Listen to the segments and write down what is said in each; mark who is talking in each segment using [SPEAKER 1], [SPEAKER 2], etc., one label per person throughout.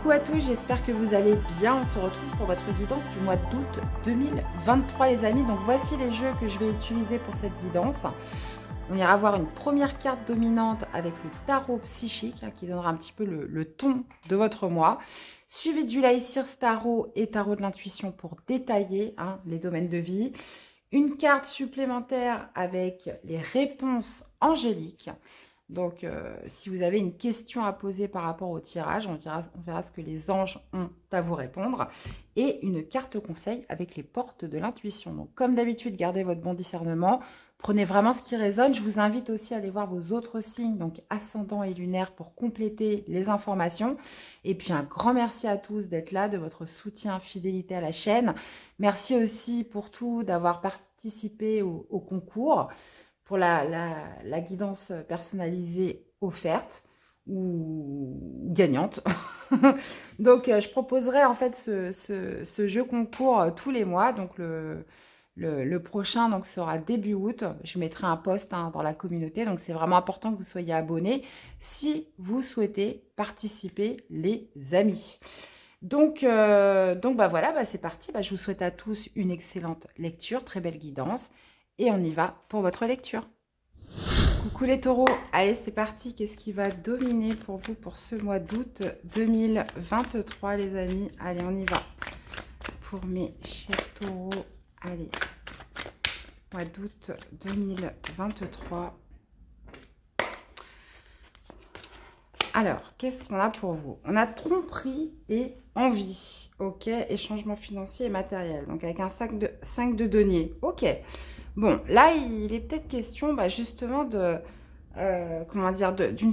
[SPEAKER 1] Coucou à tous, j'espère que vous allez bien. On se retrouve pour votre guidance du mois d'août 2023 les amis. Donc voici les jeux que je vais utiliser pour cette guidance. On ira voir une première carte dominante avec le tarot psychique qui donnera un petit peu le ton de votre mois. Suivi du Laïcirce Tarot et Tarot de l'intuition pour détailler les domaines de vie. Une carte supplémentaire avec les réponses angéliques. Donc, si vous avez une question à poser par rapport au tirage, on verra ce que les anges ont à vous répondre. Et une carte conseil avec les portes de l'intuition. Donc, comme d'habitude, gardez votre bon discernement. Prenez vraiment ce qui résonne. Je vous invite aussi à aller voir vos autres signes, donc ascendant et lunaire, pour compléter les informations. Et puis, un grand merci à tous d'être là, de votre soutien, fidélité à la chaîne. Merci aussi pour tout, d'avoir participé au concours pour la guidance personnalisée offerte ou gagnante. Donc, je proposerai en fait ce jeu concours tous les mois. Donc, le prochain donc, sera début août. Je mettrai un post dans la communauté. Donc, c'est vraiment important que vous soyez abonnés si vous souhaitez participer, les amis. Donc voilà, c'est parti. Je vous souhaite à tous une excellente lecture, très belle guidance. Et on y va pour votre lecture. Coucou les taureaux, allez c'est parti. Qu'est-ce qui va dominer pour vous pour ce mois d'août 2023 les amis? Allez, on y va. Pour mes chers taureaux, allez. Mois d'août 2023. Alors, qu'est-ce qu'on a pour vous? On a tromperie et envie. Ok, et changement financier et matériel. Donc, avec un 5 de denier. Ok. Bon, là, il est peut-être question justement d'une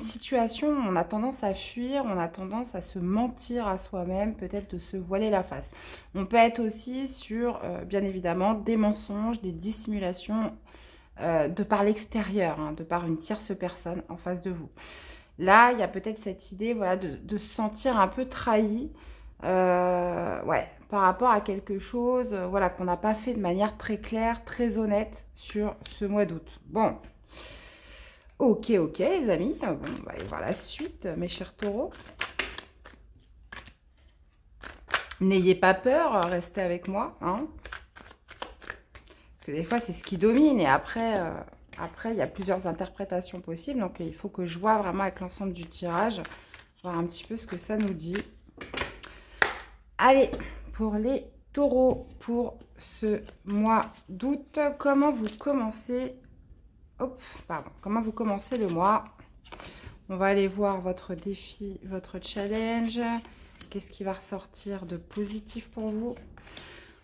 [SPEAKER 1] situation où on a tendance à fuir, on a tendance à se mentir à soi-même, peut-être de se voiler la face. On peut être aussi sur, bien évidemment, des mensonges, des dissimulations de par l'extérieur, de par une tierce personne en face de vous. Là, il y a peut-être cette idée de se sentir un peu trahi. Par rapport à quelque chose qu'on n'a pas fait de manière très claire, très honnête sur ce mois d'août. Bon, ok les amis, bon, on va aller voir la suite, mes chers taureaux. N'ayez pas peur, restez avec moi, parce que des fois c'est ce qui domine et après il y a plusieurs interprétations possibles, donc il faut que je vois vraiment avec l'ensemble du tirage, voir un petit peu ce que ça nous dit. Allez, pour les taureaux, pour ce mois d'août, comment vous commencez comment vous commencez le mois? On va aller voir votre défi, votre challenge. Qu'est-ce qui va ressortir de positif pour vous?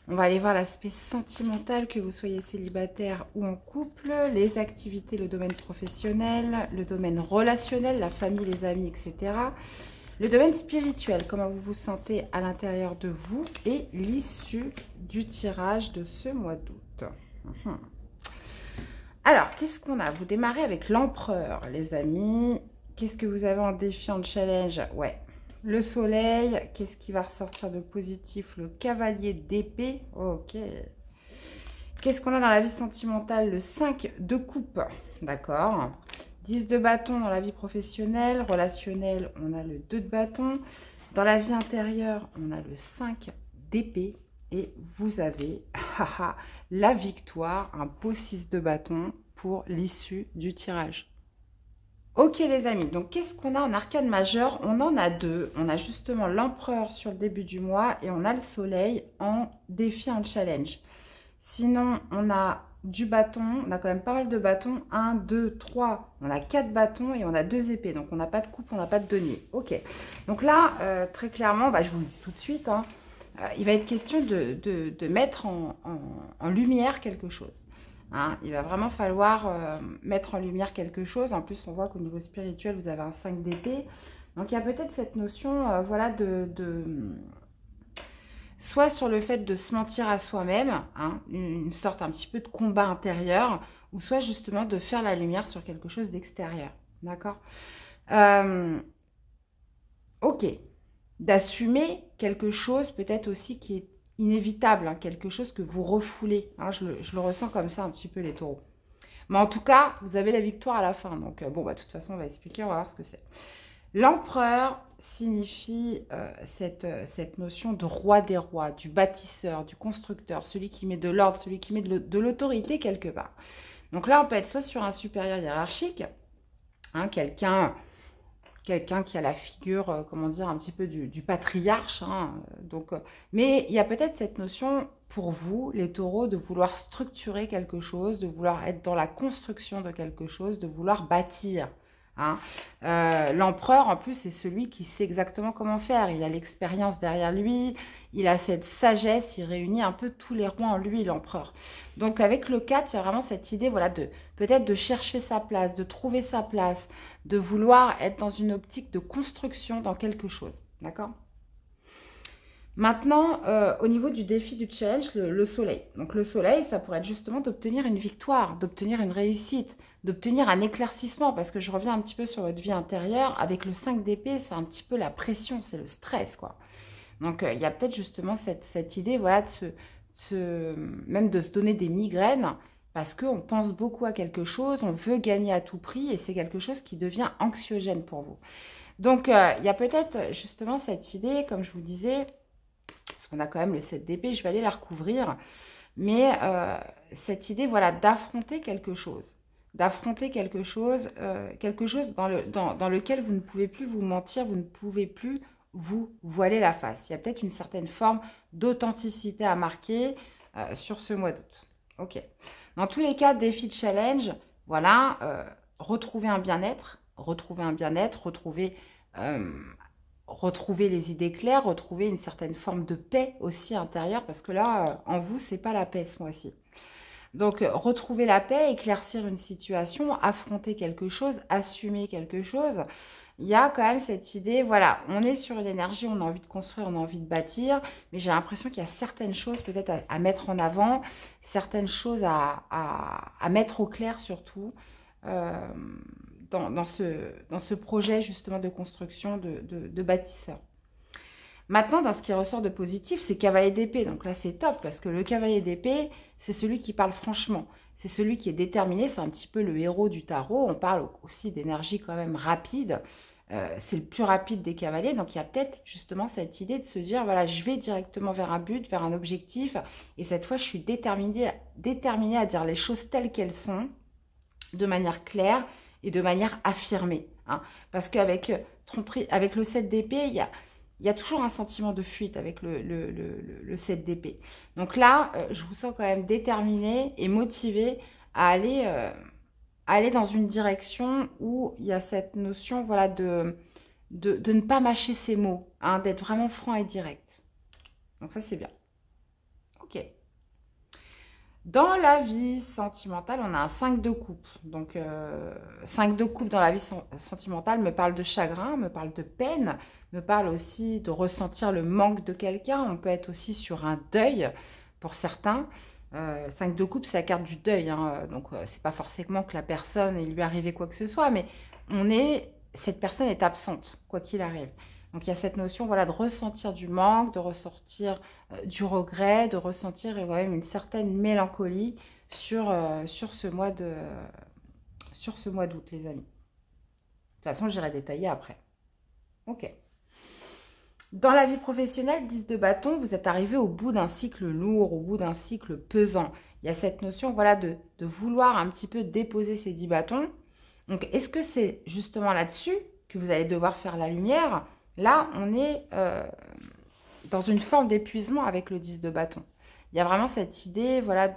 [SPEAKER 1] On va aller voir l'aspect sentimental, que vous soyez célibataire ou en couple, les activités, le domaine professionnel, le domaine relationnel, la famille, les amis, etc. Le domaine spirituel, comment vous vous sentez à l'intérieur de vous et l'issue du tirage de ce mois d'août. Alors, qu'est-ce qu'on a? Vous démarrez avec l'empereur, les amis. Qu'est-ce que vous avez en défi, en challenge? Ouais, le soleil. Qu'est-ce qui va ressortir de positif? Le cavalier d'épée. Ok. Qu'est-ce qu'on a dans la vie sentimentale? Le 5 de coupe. D'accord. 10 de bâton dans la vie professionnelle, relationnelle, on a le 2 de bâton. Dans la vie intérieure, on a le 5 d'épée. Et vous avez la victoire, un beau 6 de bâton pour l'issue du tirage. Ok les amis, donc qu'est-ce qu'on a en arcane majeur? On en a deux. On a justement l'empereur sur le début du mois et on a le soleil en défi, en challenge. Sinon, on a du bâton, on a quand même pas mal de bâtons, 1, 2, 3, on a 4 bâtons et on a 2 épées, donc on n'a pas de coupe, on n'a pas de denier. Ok, donc là, très clairement, je vous le dis tout de suite, il va être question de mettre en lumière quelque chose. Il va vraiment falloir mettre en lumière quelque chose. En plus, on voit qu'au niveau spirituel, vous avez un 5 d'épée. Donc, il y a peut-être cette notion soit sur le fait de se mentir à soi-même, une sorte un petit peu de combat intérieur, ou soit justement de faire la lumière sur quelque chose d'extérieur. D'accord? Ok. D'assumer quelque chose peut-être aussi qui est inévitable, quelque chose que vous refoulez. Je le ressens comme ça un petit peu, les taureaux. Mais en tout cas, vous avez la victoire à la fin. Donc, de toute façon, on va expliquer, on va voir ce que c'est. L'empereur signifie cette notion de roi des rois, du bâtisseur, du constructeur, celui qui met de l'ordre, celui qui met de l'autorité quelque part. Donc là, on peut être soit sur un supérieur hiérarchique, hein, quelqu'un qui a la figure, comment dire, un petit peu du patriarche. Hein, donc, mais il y a peut-être cette notion pour vous, les taureaux, de vouloir structurer quelque chose, de vouloir être dans la construction de quelque chose, de vouloir bâtir. Hein. L'empereur, en plus, c'est celui qui sait exactement comment faire. Il a l'expérience derrière lui, il a cette sagesse, il réunit un peu tous les rois en lui, l'empereur. Donc, avec le 4, il y a vraiment cette idée, voilà, peut-être de chercher sa place, de trouver sa place, de vouloir être dans une optique de construction dans quelque chose. D'accord ? Maintenant, au niveau du défi du challenge, le soleil. Donc le soleil, ça pourrait être justement d'obtenir une victoire, d'obtenir une réussite, d'obtenir un éclaircissement, parce que je reviens un petit peu sur votre vie intérieure. Avec le 5 d'épée, c'est un petit peu la pression, c'est le stress, quoi. Donc il y a peut-être justement cette idée, voilà, même de se donner des migraines, parce qu'on pense beaucoup à quelque chose, on veut gagner à tout prix, et c'est quelque chose qui devient anxiogène pour vous. Donc il y a peut-être justement cette idée, comme je vous disais, parce qu'on a quand même le 7 d'épée, je vais aller la recouvrir, mais cette idée, voilà, d'affronter quelque chose. D'affronter quelque chose dans lequel vous ne pouvez plus vous mentir, vous ne pouvez plus vous voiler la face. Il y a peut-être une certaine forme d'authenticité à marquer sur ce mois d'août. Ok. Dans tous les cas, défi de challenge, voilà, retrouver un bien-être, retrouver les idées claires, retrouver une certaine forme de paix aussi intérieure, parce que là, en vous, c'est pas la paix ce mois-ci. Donc, retrouver la paix, éclaircir une situation, affronter quelque chose, assumer quelque chose. Il y a quand même cette idée, voilà, on est sur une énergie, on a envie de construire, on a envie de bâtir, mais j'ai l'impression qu'il y a certaines choses peut-être à mettre en avant, certaines choses à mettre au clair surtout, dans ce projet justement de construction de bâtisseur. Maintenant, dans ce qui ressort de positif, c'est cavalier d'épée. Donc là, c'est top parce que le cavalier d'épée, c'est celui qui parle franchement. C'est celui qui est déterminé. C'est un petit peu le héros du tarot. On parle aussi d'énergie quand même rapide. C'est le plus rapide des cavaliers. Donc, il y a peut-être justement cette idée de se dire, voilà, je vais directement vers un but, vers un objectif. Et cette fois, je suis déterminée à dire les choses telles qu'elles sont, de manière claire et de manière affirmée. Hein. Parce qu'avec le 7 d'épée, il y a toujours un sentiment de fuite avec le 7 d'épée. Donc là, je vous sens quand même déterminé et motivé à aller dans une direction où il y a cette notion, voilà, de ne pas mâcher ses mots, hein, d'être vraiment franc et direct. Donc ça, c'est bien. Ok. Dans la vie sentimentale, on a un 5 de coupe. Donc, 5 de coupe dans la vie sentimentale me parle de chagrin, me parle de peine, me parle aussi de ressentir le manque de quelqu'un. On peut être aussi sur un deuil pour certains. 5 de coupe, c'est la carte du deuil. Hein, donc, c'est pas forcément que la personne, il lui est arrivé quoi que ce soit, mais cette personne est absente, quoi qu'il arrive. Donc, il y a cette notion, voilà, de ressentir du manque, de ressentir du regret, de ressentir quand même une certaine mélancolie sur ce mois d'août, les amis. De toute façon, j'irai détailler après. Ok. Dans la vie professionnelle, 10 de bâton, vous êtes arrivé au bout d'un cycle lourd, au bout d'un cycle pesant. Il y a cette notion, voilà, de vouloir un petit peu déposer ces 10 bâtons. Donc, est-ce que c'est justement là-dessus que vous allez devoir faire la lumière ? Là, on est dans une forme d'épuisement avec le 10 de bâton. Il y a vraiment cette idée, voilà,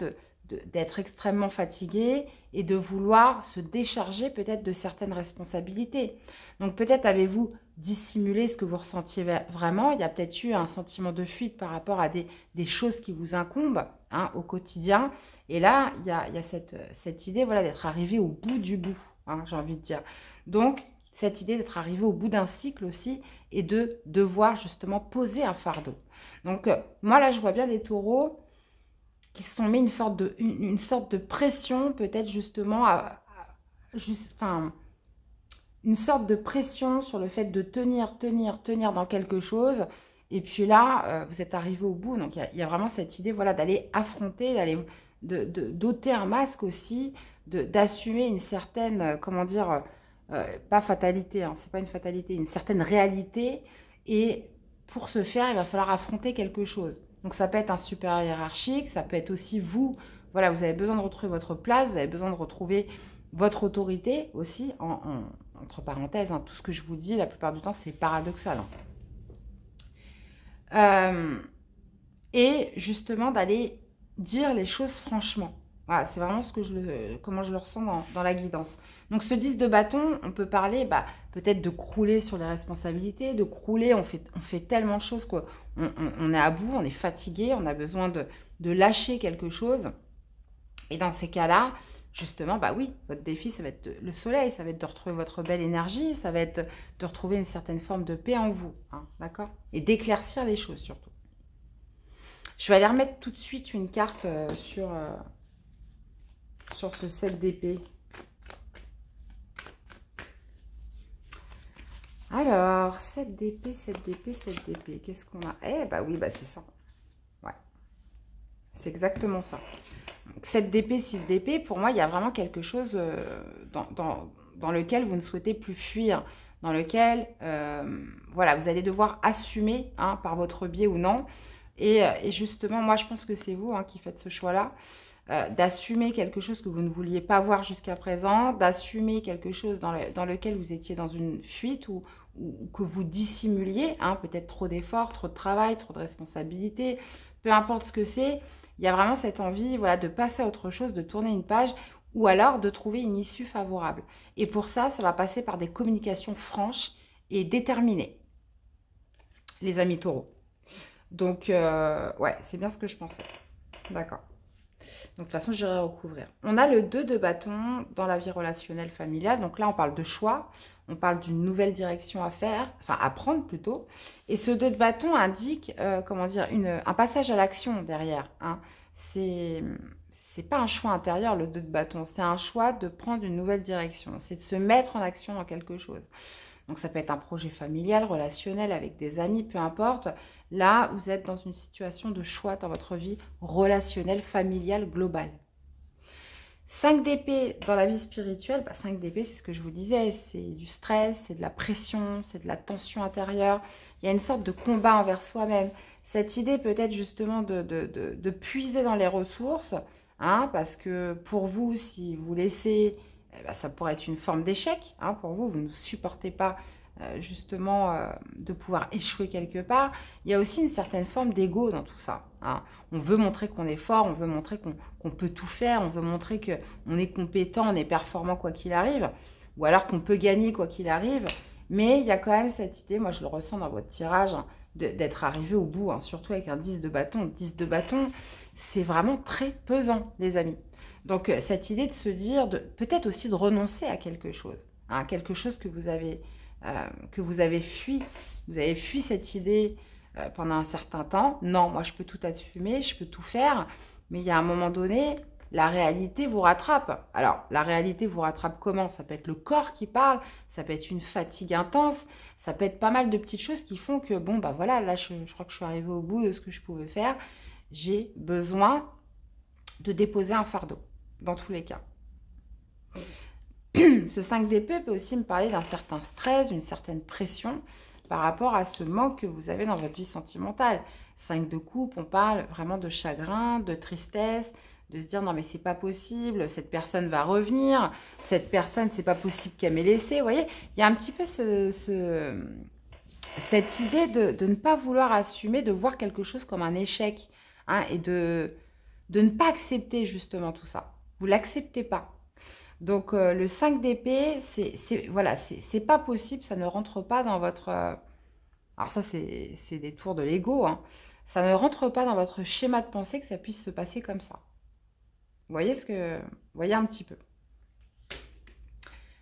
[SPEAKER 1] d'être extrêmement fatigué et de vouloir se décharger peut-être de certaines responsabilités. Donc peut-être avez-vous dissimulé ce que vous ressentiez vraiment. Il y a peut-être eu un sentiment de fuite par rapport à des choses qui vous incombent, hein, au quotidien. Et là, il y a cette idée, voilà, d'être arrivé au bout du bout, hein, j'ai envie de dire. Donc, cette idée d'être arrivé au bout d'un cycle aussi et de devoir justement poser un fardeau. Donc, moi, là, je vois bien des taureaux qui se sont mis une sorte de pression, peut-être justement, une sorte de pression sur le fait de tenir dans quelque chose. Et puis là, vous êtes arrivé au bout. Donc, il y a vraiment cette idée, voilà, d'aller affronter, d'ôter un masque aussi, d'assumer une certaine, comment dire, pas fatalité, hein, c'est pas une fatalité, une certaine réalité. Et pour ce faire, il va falloir affronter quelque chose. Donc ça peut être un supérieur hiérarchique, ça peut être aussi vous. Voilà, vous avez besoin de retrouver votre place, vous avez besoin de retrouver votre autorité aussi, entre parenthèses, hein, tout ce que je vous dis, la plupart du temps, c'est paradoxal. Hein. Et justement, d'aller dire les choses franchement. Voilà, c'est vraiment comment je le ressens dans la guidance. Donc ce 10 de bâton, on peut parler peut-être de crouler sur les responsabilités, de crouler, on fait tellement de choses qu'on est à bout, on est fatigué, on a besoin de lâcher quelque chose. Et dans ces cas-là, justement, oui, votre défi, ça va être le soleil, ça va être de retrouver votre belle énergie, ça va être de retrouver une certaine forme de paix en vous, hein, d'accord? Et d'éclaircir les choses surtout. Je vais aller remettre tout de suite une carte sur ce 7 d'épée. Alors, 7 d'épée, 7 d'épée, 7 d'épée. Qu'est-ce qu'on a? Oui, c'est ça. Ouais. C'est exactement ça. Donc, 7 d'épée, 6 d'épée, pour moi, il y a vraiment quelque chose dans lequel vous ne souhaitez plus fuir. Dans lequel, voilà, vous allez devoir assumer, hein, par votre biais ou non. Et justement, moi, je pense que c'est vous, hein, qui faites ce choix-là. D'assumer quelque chose que vous ne vouliez pas voir jusqu'à présent, d'assumer quelque chose dans lequel vous étiez dans une fuite ou que vous dissimuliez, hein, peut-être trop d'efforts, trop de travail, trop de responsabilités, peu importe ce que c'est, il y a vraiment cette envie, voilà, de passer à autre chose, de tourner une page ou alors de trouver une issue favorable. Et pour ça, ça va passer par des communications franches et déterminées, les amis taureaux. Donc, ouais, c'est bien ce que je pensais. D'accord. Donc, de toute façon, j'irai recouvrir. On a le 2 de bâton dans la vie relationnelle familiale. Donc là, on parle de choix. On parle d'une nouvelle direction à faire, enfin à prendre plutôt. Et ce 2 de bâton indique, comment dire, un passage à l'action derrière. Hein. C'est pas un choix intérieur, le 2 de bâton. C'est un choix de prendre une nouvelle direction. C'est de se mettre en action dans quelque chose. Donc ça peut être un projet familial, relationnel, avec des amis, peu importe. Là, vous êtes dans une situation de choix dans votre vie relationnelle, familiale, globale. 5 d'épée dans la vie spirituelle, 5 d'épée, c'est ce que je vous disais, c'est du stress, c'est de la pression, c'est de la tension intérieure. Il y a une sorte de combat envers soi-même. Cette idée peut-être justement de puiser dans les ressources, hein, parce que pour vous, si vous laissez... ça pourrait être une forme d'échec, hein, pour vous, vous ne supportez pas justement de pouvoir échouer quelque part. Il y a aussi une certaine forme d'ego dans tout ça. Hein. On veut montrer qu'on est fort, on veut montrer qu'on peut tout faire, on veut montrer qu'on est compétent, on est performant quoi qu'il arrive, ou alors qu'on peut gagner quoi qu'il arrive. Mais il y a quand même cette idée, moi je le ressens dans votre tirage, hein, d'être arrivé au bout, hein, surtout avec un 10 de bâton. 10 de bâton, c'est vraiment très pesant, les amis. Donc, cette idée de se dire, peut-être aussi de renoncer à quelque chose, hein, quelque chose que vous avez fui. Vous avez fui cette idée pendant un certain temps. Non, moi, je peux tout assumer, je peux tout faire. Mais il y a un moment donné, la réalité vous rattrape. Alors, la réalité vous rattrape comment? Ça peut être le corps qui parle, ça peut être une fatigue intense, ça peut être pas mal de petites choses qui font que, bon, voilà, là, je crois que je suis arrivée au bout de ce que je pouvais faire. J'ai besoin de déposer un fardeau, dans tous les cas. Ce 5 d'épée peut aussi me parler d'un certain stress, d'une certaine pression par rapport à ce manque que vous avez dans votre vie sentimentale. 5 de coupe, on parle vraiment de chagrin, de tristesse, de se dire non mais c'est pas possible, cette personne va revenir, cette personne c'est pas possible qu'elle m'ait laissé. Vous voyez, il y a un petit peu cette idée de ne pas vouloir assumer, de voir quelque chose comme un échec, hein, et de ne pas accepter justement tout ça. Vous ne l'acceptez pas. Donc, le 5 d'épée, voilà, c'est pas possible, ça ne rentre pas dans votre... alors ça, c'est des tours de l'ego, hein. Ça ne rentre pas dans votre schéma de pensée que ça puisse se passer comme ça. Vous voyez un petit peu.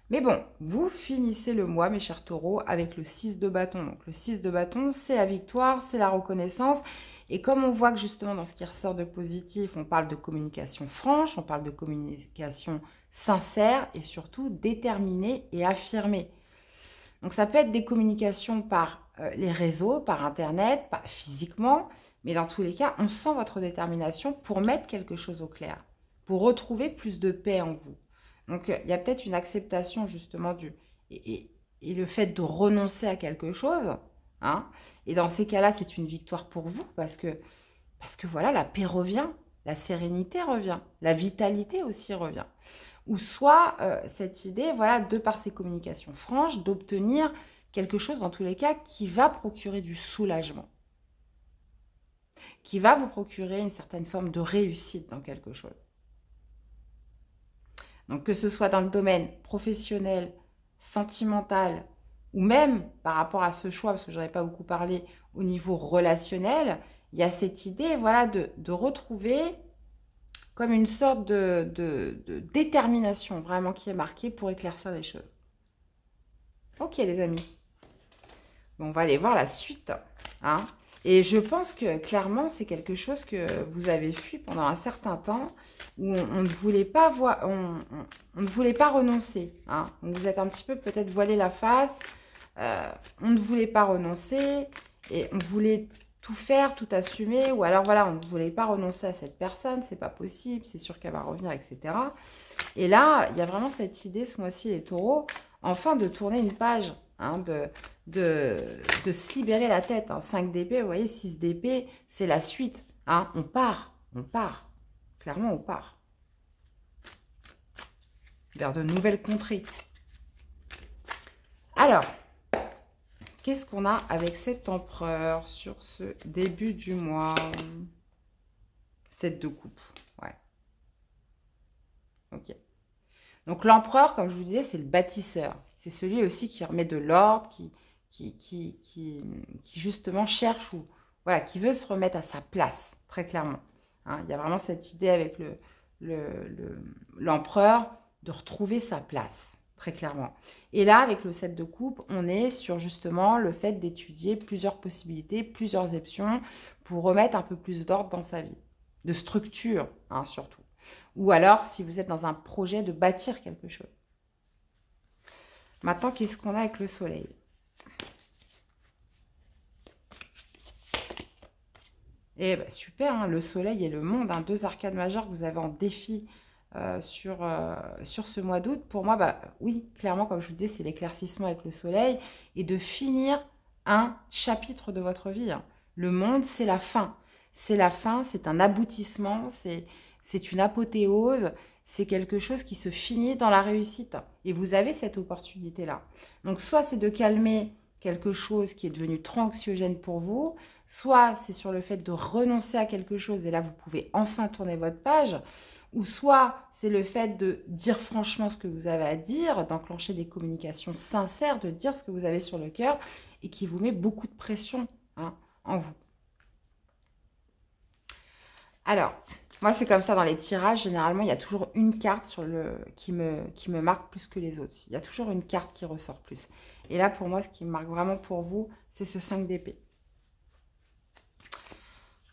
[SPEAKER 1] Mais bon, vous finissez le mois, mes chers taureaux, avec le 6 de bâton. Donc, le 6 de bâton, c'est la victoire, c'est la reconnaissance. Et comme on voit que justement, dans ce qui ressort de positif, on parle de communication franche, on parle de communication sincère et surtout déterminée et affirmée. Donc, ça peut être des communications par les réseaux, par Internet, pas physiquement, mais dans tous les cas, on sent votre détermination pour mettre quelque chose au clair, pour retrouver plus de paix en vous. Donc, il y a peut-être une acceptation justement et le fait de renoncer à quelque chose. Hein. Et dans ces cas-là, c'est une victoire pour vous parce que voilà, la paix revient, la sérénité revient, la vitalité aussi revient. Ou soit cette idée, voilà, de par ces communications franches, d'obtenir quelque chose dans tous les cas qui va procurer du soulagement, qui va vous procurer une certaine forme de réussite dans quelque chose. Donc que ce soit dans le domaine professionnel, sentimental, ou même par rapport à ce choix, parce que je n'en ai pas beaucoup parlé, au niveau relationnel, il y a cette idée, voilà, de retrouver comme une sorte de détermination vraiment qui est marquée pour éclaircir les choses. Ok les amis, bon, on va aller voir la suite. Hein. Et je pense que clairement c'est quelque chose que vous avez fui pendant un certain temps où on ne voulait pas on ne voulait pas renoncer. Hein. Vous êtes un petit peu peut-être voilé la face, on ne voulait pas renoncer et on voulait tout faire, tout assumer, ou alors voilà, on ne voulait pas renoncer à cette personne, c'est pas possible, c'est sûr qu'elle va revenir, etc. Et là, il y a vraiment cette idée, ce mois-ci, les taureaux, enfin de tourner une page, hein, de se libérer la tête. Hein. 5 d'épée, vous voyez, 6 d'épée, c'est la suite. Hein. On part, clairement on part. Vers de nouvelles contrées. Alors, qu'est-ce qu'on a avec cet empereur sur ce début du mois? 7 de coupe, ouais. Ok. Donc l'empereur, comme je vous disais, c'est le bâtisseur. C'est celui aussi qui remet de l'ordre, qui justement cherche ou voilà, qui veut se remettre à sa place, très clairement. Hein, il y a vraiment cette idée avec l'empereur de retrouver sa place, très clairement. Et là, avec le 7 de coupe, on est sur justement le fait d'étudier plusieurs possibilités, plusieurs options pour remettre un peu plus d'ordre dans sa vie, de structure, hein, surtout. Ou alors, si vous êtes dans un projet de bâtir quelque chose. Maintenant, qu'est-ce qu'on a avec le soleil? Et bah, super, hein, le soleil et le monde, hein, 2 arcades majeures que vous avez en défi sur ce mois d'août. Pour moi, bah, oui, clairement, comme je vous disais, c'est l'éclaircissement avec le soleil et de finir un chapitre de votre vie. Hein. Le monde, c'est la fin. C'est la fin, c'est un aboutissement, c'est une apothéose, c'est quelque chose qui se finit dans la réussite. Et vous avez cette opportunité-là. Donc, soit c'est de calmer quelque chose qui est devenu trop anxiogène pour vous, soit c'est sur le fait de renoncer à quelque chose et là, vous pouvez enfin tourner votre page, ou soit c'est le fait de dire franchement ce que vous avez à dire, d'enclencher des communications sincères, de dire ce que vous avez sur le cœur et qui vous met beaucoup de pression, hein, en vous. Alors, moi, c'est comme ça dans les tirages. Généralement, il y a toujours une carte qui me marque plus que les autres. Il y a toujours une carte qui ressort plus. Et là, pour moi, ce qui me marque vraiment pour vous, c'est ce 5 d'épée.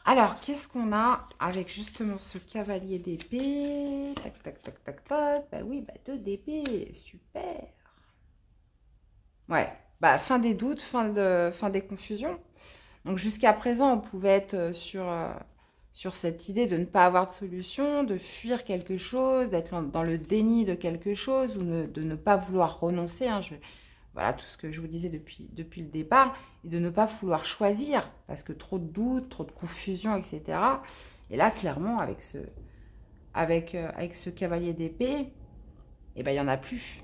[SPEAKER 1] Alors, qu'est-ce qu'on a avec justement ce cavalier d'épée? Tac, tac, tac, tac, tac. Bah oui, bah 2 d'épée. Super. Ouais, bah fin des doutes, fin des confusions. Donc, jusqu'à présent, on pouvait être sur cette idée de ne pas avoir de solution, de fuir quelque chose, d'être dans le déni de quelque chose ou de ne pas vouloir renoncer. Hein, voilà tout ce que je vous disais depuis le départ, et de ne pas vouloir choisir parce que trop de doutes, trop de confusion, etc. Et là, clairement, avec ce cavalier d'épée, eh ben, il n'y en a plus.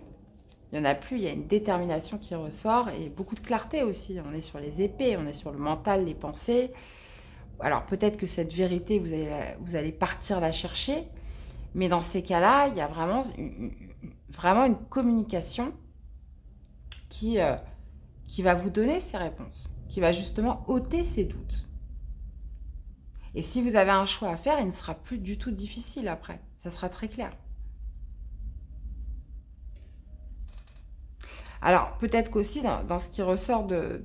[SPEAKER 1] Il n'y en a plus, il y a une détermination qui ressort et beaucoup de clarté aussi. On est sur les épées, on est sur le mental, les pensées. Alors peut-être que cette vérité, vous allez partir la chercher, mais dans ces cas-là, il y a vraiment une communication qui va vous donner ces réponses, qui va justement ôter ces doutes. Et si vous avez un choix à faire, il ne sera plus du tout difficile après. Ça sera très clair. Alors, peut-être qu'aussi, dans ce qui ressort de...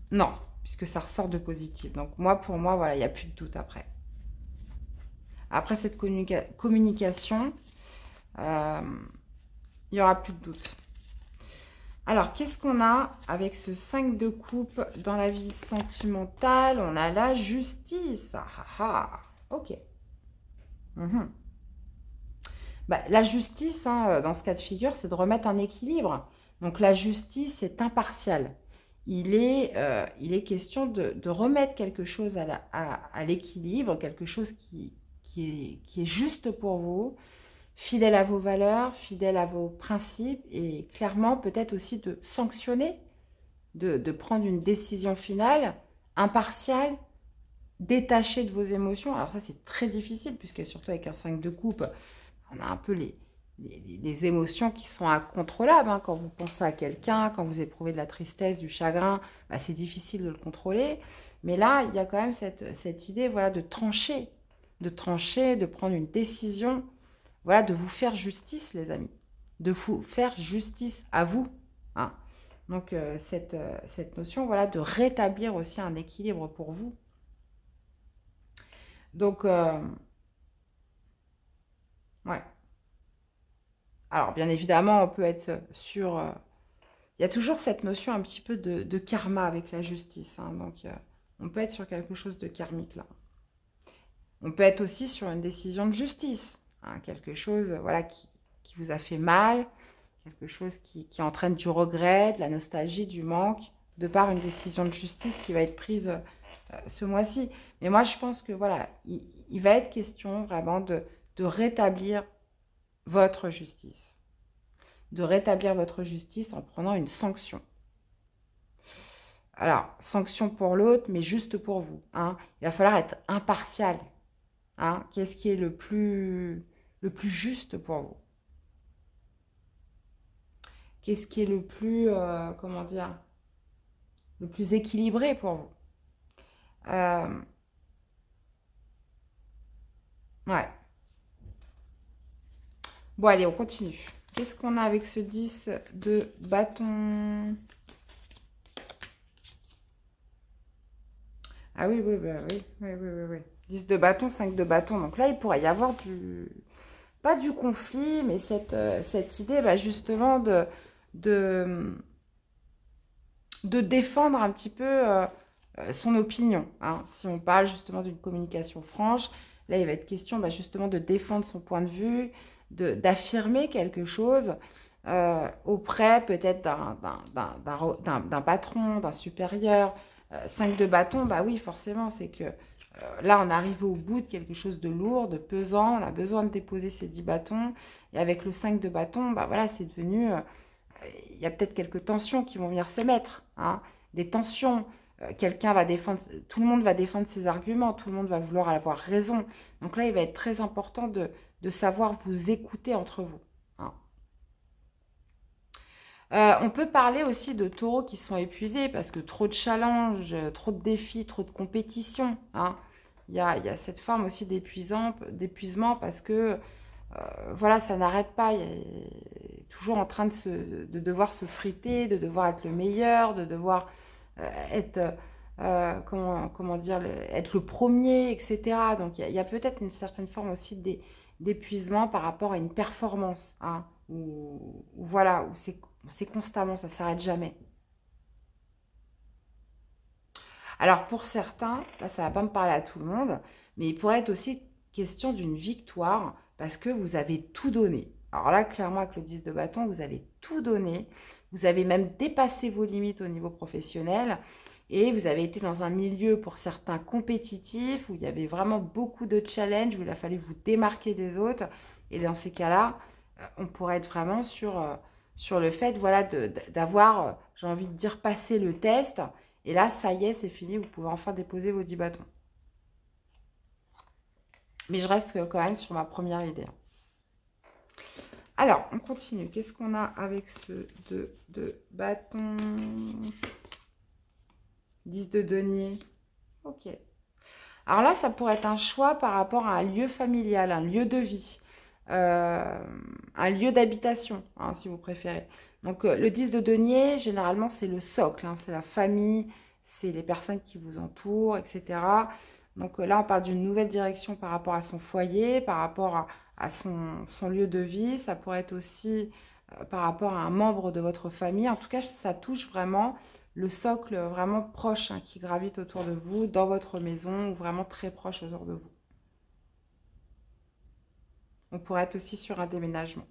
[SPEAKER 1] Non, puisque ça ressort de positif. Donc, pour moi, voilà, il n'y a plus de doute après. Après cette communication, il n'y aura plus de doute. Alors, qu'est-ce qu'on a avec ce 5 de coupe dans la vie sentimentale? On a la justice. Ah, ah, ah. Ok. Bah, la justice, hein, dans ce cas de figure, c'est de remettre un équilibre. Donc la justice est impartiale. Il est question de remettre quelque chose à l'équilibre, quelque chose qui est juste pour vous, fidèle à vos valeurs, fidèle à vos principes et clairement peut-être aussi de sanctionner, de prendre une décision finale, impartiale, détachée de vos émotions. Alors ça c'est très difficile puisque surtout avec un 5 de coupe, on a un peu les émotions qui sont incontrôlables. Hein. Quand vous pensez à quelqu'un, quand vous éprouvez de la tristesse, du chagrin, bah, c'est difficile de le contrôler. Mais là, il y a quand même cette idée voilà, de trancher, de prendre une décision, voilà, de vous faire justice, les amis. De vous faire justice à vous. Hein. Donc, cette notion voilà, de rétablir aussi un équilibre pour vous. Donc, ouais. Alors, bien évidemment, on peut être sur... il y a toujours cette notion un petit peu de karma avec la justice. Hein, donc, on peut être sur quelque chose de karmique, là. On peut être aussi sur une décision de justice. Hein, quelque chose voilà, qui vous a fait mal, quelque chose qui entraîne du regret, de la nostalgie, du manque, de par une décision de justice qui va être prise ce mois-ci. Mais moi, je pense que, voilà, il va être question vraiment de rétablir votre justice. De rétablir votre justice en prenant une sanction. Alors, sanction pour l'autre, mais juste pour vous. Hein. Il va falloir être impartial. Hein. Qu'est-ce qui est le plus juste pour vous? Qu'est-ce qui est le plus, comment dire, le plus équilibré pour vous? Ouais. Bon, allez, on continue. Qu'est-ce qu'on a avec ce 10 de bâton? Ah oui, oui, bah oui. 10 de bâton, 5 de bâton. Donc là, il pourrait y avoir pas du conflit, mais cette idée, bah, justement, de défendre un petit peu son opinion. Hein. Si on parle justement d'une communication franche, là, il va être question bah, justement de défendre son point de vue, d'affirmer quelque chose auprès peut-être d'un patron, d'un supérieur. 5 de bâton, bah oui, forcément, c'est que là, on arrive au bout de quelque chose de lourd, de pesant. On a besoin de déposer ces 10 bâtons. Et avec le 5 de bâton, bah voilà, c'est devenu... il y a peut-être quelques tensions qui vont venir se mettre. Hein, des tensions. Quelqu'un va défendre... Tout le monde va défendre ses arguments. Tout le monde va vouloir avoir raison. Donc là, il va être très important de savoir vous écouter entre vous. Hein. On peut parler aussi de taureaux qui sont épuisés parce que trop de challenges, trop de défis, trop de compétition. Hein. Il y a cette forme aussi d'épuisement parce que voilà, ça n'arrête pas. Il est toujours en train de devoir se friter, de devoir être le meilleur, de devoir être, comment dire, être le premier, etc. Donc il y a peut-être une certaine forme aussi d'épuisement par rapport à une performance. Hein, où voilà, où c'est constamment, ça ne s'arrête jamais. Alors pour certains, là ça ne va pas me parler à tout le monde, mais il pourrait être aussi question d'une victoire parce que vous avez tout donné. Alors là, clairement, avec le 10 de bâton, vous avez tout donné. Vous avez même dépassé vos limites au niveau professionnel et vous avez été dans un milieu pour certains compétitif où il y avait vraiment beaucoup de challenges, où il a fallu vous démarquer des autres. Et dans ces cas-là, on pourrait être vraiment sur le fait voilà, d'avoir, j'ai envie de dire, passé le test. Et là, ça y est, c'est fini, vous pouvez enfin déposer vos 10 bâtons. Mais je reste quand même sur ma première idée. Alors, on continue. Qu'est-ce qu'on a avec ce 2 de bâton? 10 de denier. Ok. Alors là, ça pourrait être un choix par rapport à un lieu familial, un lieu de vie. Un lieu d'habitation, hein, si vous préférez. Donc, le 10 de denier, généralement, c'est le socle. Hein, c'est la famille, c'est les personnes qui vous entourent, etc. Donc là, on parle d'une nouvelle direction par rapport à son foyer, par rapport à son lieu de vie. Ça pourrait être aussi par rapport à un membre de votre famille. En tout cas, ça touche vraiment le socle vraiment proche hein, qui gravite autour de vous, dans votre maison, ou vraiment très proche autour de vous. On pourrait être aussi sur un déménagement.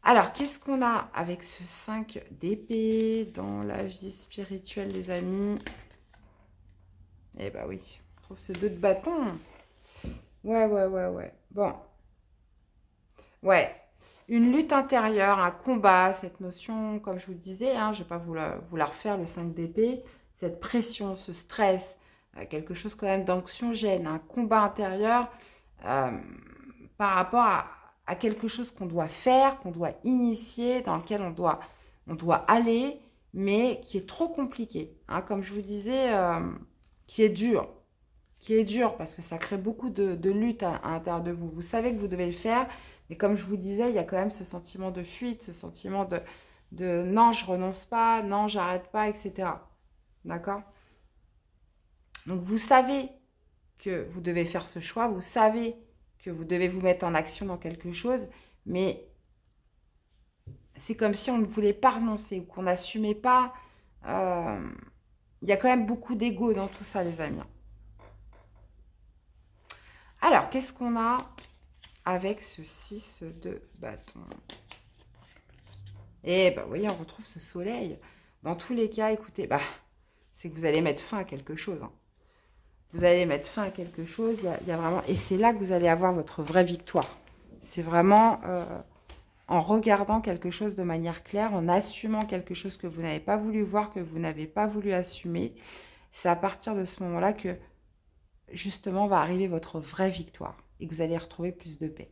[SPEAKER 1] Alors, qu'est-ce qu'on a avec ce 5 d'épée dans la vie spirituelle, les amis? Eh ben oui, on trouve ce 2 de bâton. Ouais. Bon. Ouais. Une lutte intérieure, un combat, cette notion, comme je vous le disais, hein, je ne vais pas vous la refaire, le 5 d'épée, cette pression, ce stress, quelque chose quand même d'anxiogène, un combat intérieur par rapport à quelque chose qu'on doit faire, qu'on doit initier, dans lequel on doit aller, mais qui est trop compliqué. Hein, comme je vous disais, qui est dur. Parce que ça crée beaucoup de lutte à l'intérieur de vous. Vous savez que vous devez le faire, mais comme je vous disais, il y a quand même ce sentiment de fuite, ce sentiment de non, je renonce pas, non, j'arrête pas, etc. D'accord? Donc vous savez que vous devez faire ce choix, vous savez que vous devez vous mettre en action dans quelque chose, mais c'est comme si on ne voulait pas renoncer ou qu'on n'assumait pas. Il y a quand même beaucoup d'ego dans tout ça, les amis. Alors, qu'est-ce qu'on a avec ce 6 de bâton? Eh ben, vous voyez, on retrouve ce soleil. Dans tous les cas, écoutez, bah, c'est que vous allez mettre fin à quelque chose. Hein. Vous allez mettre fin à quelque chose. Il y a vraiment... Et c'est là que vous allez avoir votre vraie victoire. C'est vraiment en regardant quelque chose de manière claire, en assumant quelque chose que vous n'avez pas voulu voir, que vous n'avez pas voulu assumer. C'est à partir de ce moment-là que justement va arriver votre vraie victoire et que vous allez retrouver plus de paix.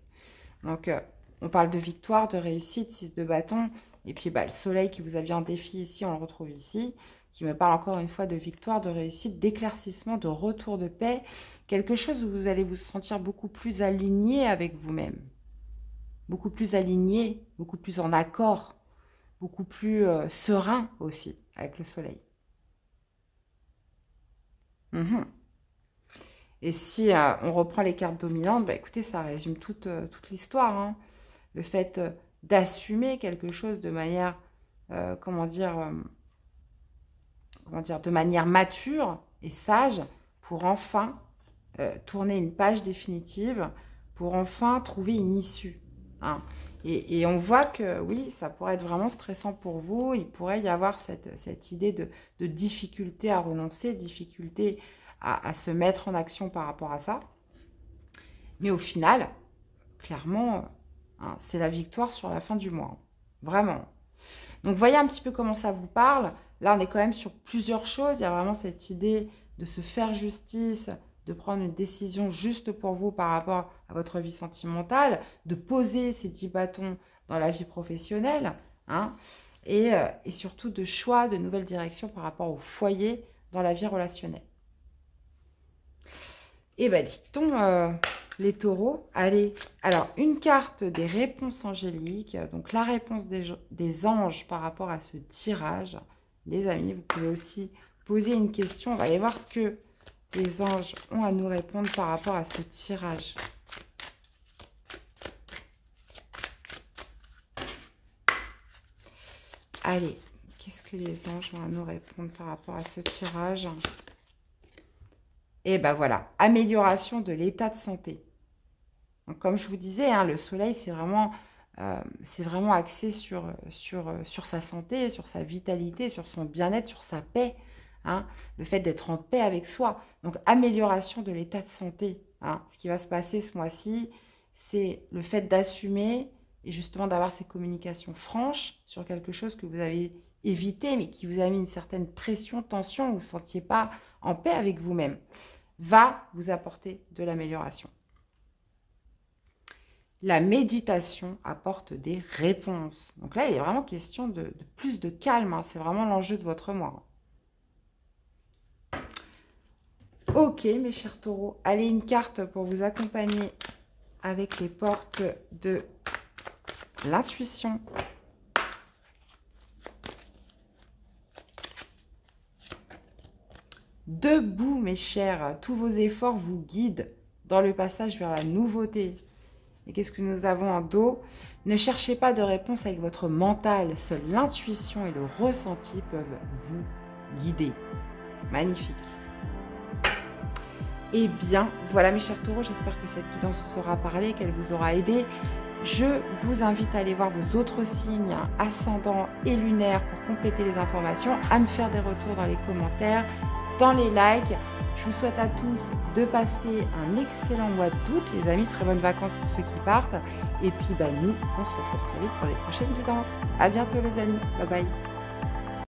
[SPEAKER 1] Donc, on parle de victoire, de réussite, 6 de bâton, et puis bah, le soleil qui vous a bien défi ici, on le retrouve ici, qui me parle encore une fois de victoire, de réussite, d'éclaircissement, de retour de paix, quelque chose où vous allez vous sentir beaucoup plus aligné avec vous-même, beaucoup plus aligné, beaucoup plus en accord, beaucoup plus serein aussi avec le soleil. Et si on reprend les cartes dominantes, bah, écoutez, ça résume toute l'histoire. Hein. Le fait d'assumer quelque chose de manière, de manière mature et sage pour enfin tourner une page définitive, pour enfin trouver une issue. Hein. Et on voit que oui, ça pourrait être vraiment stressant pour vous. Il pourrait y avoir cette idée de difficulté à renoncer, difficulté à se mettre en action par rapport à ça. Mais au final, clairement, hein, c'est la victoire sur la fin du mois. Hein. Vraiment. Donc, voyez un petit peu comment ça vous parle. Là, on est quand même sur plusieurs choses. Il y a vraiment cette idée de se faire justice, de prendre une décision juste pour vous par rapport à votre vie sentimentale, de poser ces 10 bâtons dans la vie professionnelle, hein, et surtout de choix, de nouvelles directions par rapport au foyer dans la vie relationnelle. Et bien, dit-on, les taureaux, allez, alors une carte des réponses angéliques, donc la réponse des anges par rapport à ce tirage. Les amis, vous pouvez aussi poser une question, on va aller voir ce que les anges ont à nous répondre par rapport à ce tirage. Allez, qu'est-ce que les anges ont à nous répondre par rapport à ce tirage? Et ben voilà, amélioration de l'état de santé. Donc, comme je vous disais, hein, le soleil, c'est vraiment axé sur sa santé, sur sa vitalité, sur son bien-être, sur sa paix. Hein, le fait d'être en paix avec soi. Donc, amélioration de l'état de santé. Hein. Ce qui va se passer ce mois-ci, c'est le fait d'assumer et justement d'avoir ces communications franches sur quelque chose que vous avez évité, mais qui vous a mis une certaine pression, tension, vous ne vous sentiez pas en paix avec vous-même, va vous apporter de l'amélioration. La méditation apporte des réponses. Donc là, il est vraiment question de plus de calme. Hein. C'est vraiment l'enjeu de votre mois. Ok, mes chers taureaux. Allez, une carte pour vous accompagner avec les portes de l'intuition. Debout, mes chers. Tous vos efforts vous guident dans le passage vers la nouveauté. Et qu'est-ce que nous avons en dos? Ne cherchez pas de réponse avec votre mental. Seule l'intuition et le ressenti peuvent vous guider. Magnifique. Eh bien, voilà mes chers taureaux. J'espère que cette guidance vous aura parlé, qu'elle vous aura aidé. Je vous invite à aller voir vos autres signes ascendants et lunaires pour compléter les informations, à me faire des retours dans les commentaires, dans les likes. Je vous souhaite à tous de passer un excellent mois d'août, les amis. Très bonnes vacances pour ceux qui partent. Et puis nous, on se retrouve très vite pour les prochaines guidances. À bientôt les amis. Bye bye.